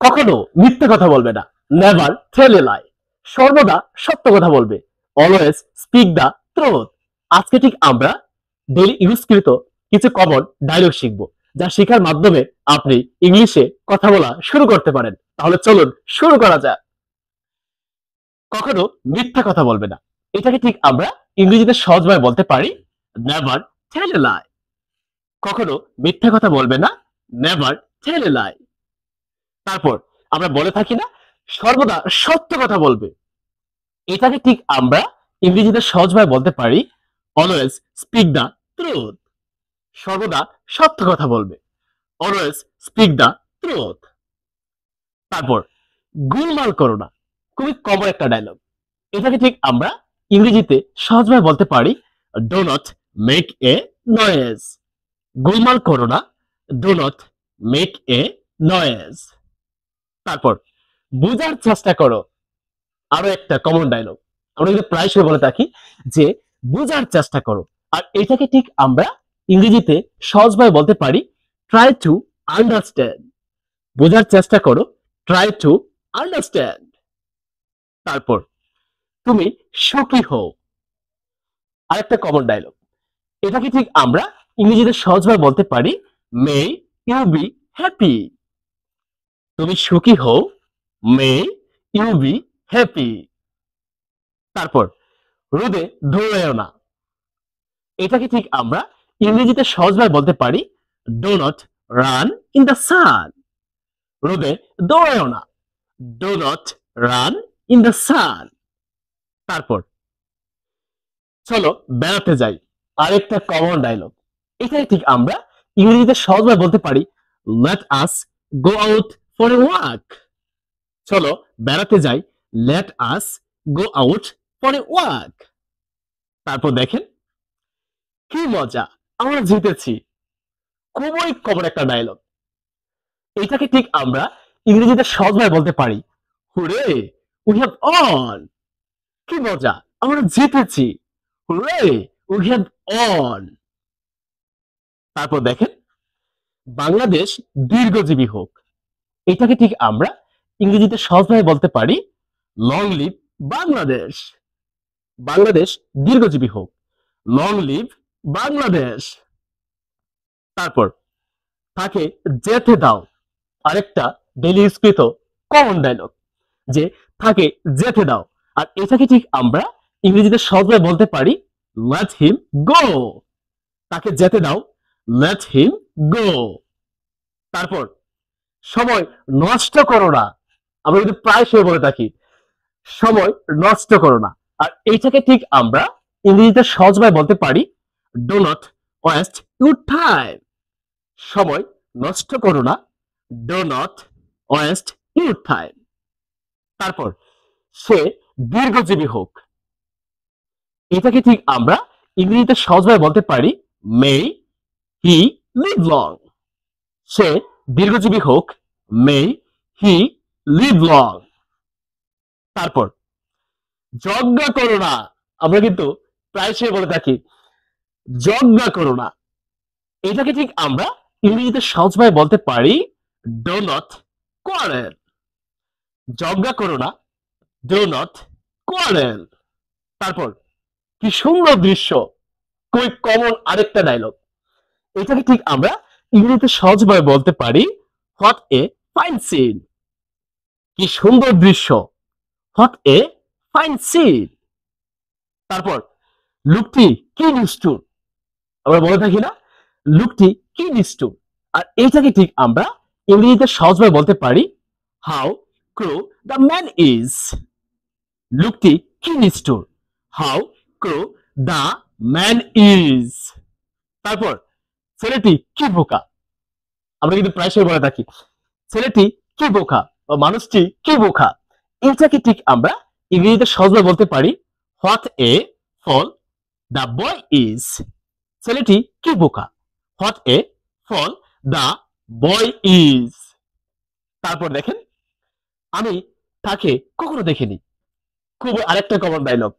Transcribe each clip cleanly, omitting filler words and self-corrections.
কখনো মিথ্যে কথা বলবে না, নেভার টেল এ লাই। সর্বদা সত্য কথা বলবে, অলওয়েজ স্পিক দ্য ট্রুথ। আজকে ঠিক আমরা ডেইলি ইউজকৃত কিছু কমন ডায়লগ শিখব, যা শেখার মাধ্যমে আপনি ইংলিশে কথা বলা শুরু করতে পারেন। তাহলে চলুন শুরু করা যাক। কখনো মিথ্যা কথা বলবে না, এটাকে ঠিক আমরা ইংরেজিতে সহজভাবে বলতে পারি নেভার টেল এ লাই। কখনো মিথ্যা কথা বলবে না, নেভার টেল এ লাই। তারপর আমরা বলে থাকি না, সর্বদা সত্য কথা বলবে, এটাকে ঠিক আমরা ইংরেজিতে সহজভাবে বলতে পারি অলওয়েজ স্পিক দ্য ট্রুথ। সর্বদা সত্য কথা বলবে, অলওয়েজ স্পিক দ্য ট্রুথ। তারপর গোলমাল করো না, খুবই কমন একটা ডায়লগ, এটাকে ঠিক আমরা ইংরেজিতে সহজভাবে বলতে পারি do not make a noise. গোলমাল করো না, do not make a noise. তারপর বোঝার চেষ্টা করো, আরো একটা কমন ডায়লগ, আমরা কিন্তু প্রায়শই বলে থাকি যে বোঝার চেষ্টা করো। আর এটাকে ঠিক আমরা ইংরেজিতে সহজভাবে বলতে পারি ট্রাই টু আন্ডারস্ট্যান্ড। বোঝার চেষ্টা করো, ট্রাই টু আন্ডারস্ট্যান্ড। তারপর তুমি সুখী হও, আরেকটা কমন ডায়লগ, এটাকে ঠিক আমরা ইংরেজিতে সহজভাবে বলতে পারি মে ইউ বি হ্যাপি। তুমি সুখী হও, মে ইউ বি হ্যাপি। তারপর রোদে দৌড়ায়ও না, এটাকে ঠিক আমরা ইংরেজিতে সহজভাবে বলতে পারি do not run in the sun. রোদে দৌড়ায়ও না, do not run in the sun. তারপর চলো বেড়াতে যাই, আরেকটা কমন ডায়লগ, এটাই ঠিক আমরা ইংরেজিতে সহজভাবে বলতে পারি let us go out for a walk. চলো বেড়াতে যাই, let us go out for a walk. তারপর দেখেন কি মজা, আমরা জিতেছি, খুবই কমন একটা ডায়লগ, এটাকে ঠিক আমরা ইংরেজিতে সহজভাবে বলতে পারি হুরে উই হ্যাভ অন। কি মজা, আমরা জিতেছি, হুরে উই হ্যাভ অন। তারপর দেখেন বাংলাদেশ দীর্ঘজীবী হোক, এটাকে ঠিক আমরা ইংরেজিতে সহজভাবে বলতে পারি লং লিভ বাংলাদেশ। বাংলাদেশ দীর্ঘজীবী হোক, লং লিভ বাংলাদেশ। তারপর তাকে যেতে দাও, আরেকটা ডেইলি ইউজকৃত কমন ডায়লগ, যে তাকে যেতে দাও। আর এটাকে ঠিক আমরা ইংরেজিতে সহজভাবে বলতে পারি লেট হিম গো। তাকে যেতে দাও, লেট হিম গো। তারপর সময় নষ্ট করো না, আমরা কিন্তু প্রায় সময় বলে থাকি সময় নষ্ট করো না। আর এইটাকে ঠিক আমরা ইংরেজিতে সহজভাবে বলতে পারি do not waste your time. সময় নষ্ট করো না, do not waste your time. তারপর সে দীর্ঘজীবী হোক, এটাকে ঠিক আমরা ইংরেজিতে সহজভাবে বলতে পারি মে হি লিভ লং। সে দীর্ঘজীবী হোক, মে হি লিভ লং। তারপর যজ্ঞা করো না, আমরা কিন্তু প্রায়শই বলে থাকি যজ্ঞা করো না, এটাকে ঠিক আমরা ইংরেজিতে সহজভাবে বলতে পারি ডো নট কোয়ারেল। যজ্ঞা করো না, ডো নট কোয়ারেল। তারপর কি সুন্দর দৃশ্য, খুবই কমন আরেকটা ডায়লগ, এটাকে ঠিক আমরা ইংরেজিতে সহজভাবে বলতে পারি হোয়াট এ ফাইন সিন। কি সুন্দর দৃশ্য, হোয়াট এ ফাইন সিন। তারপর লোকটি কি নিষ্ঠুর, আমরা বলে থাকি না লোকটি কি নিষ্ঠুর। আর এইটাকে ঠিক আমরা ইংরেজিতে সহজভাবে বলতে পারি how crew the man is. লোকটি কি নিষ্ঠুর, how crew the man is. তারপর ছেলেটি কি বোকা, আমরা কিন্তু প্রায়শই বলে থাকি ছেলেটি কি বোকা বা মানুষটি কি বোকা। এটাকে ঠিক আমরা ইংরেজিতে সহজভাবে বলতে পারি what a fool the boy is. ছেলেটি কি বোকা, what a fool the boy is. তারপর দেখেন আমি তাকে কখনো দেখিনি, খুব আরেকটা কমন ডায়লগ,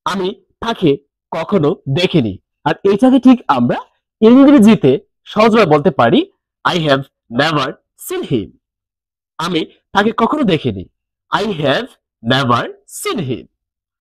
আমি তাকে কখনো দেখিনি। আর এটাকে ঠিক আমরা ইংরেজিতে সহজভাবে বলতে পারি I have never seen him. আমি তাকে কখনো দেখিনি। I have never seen him.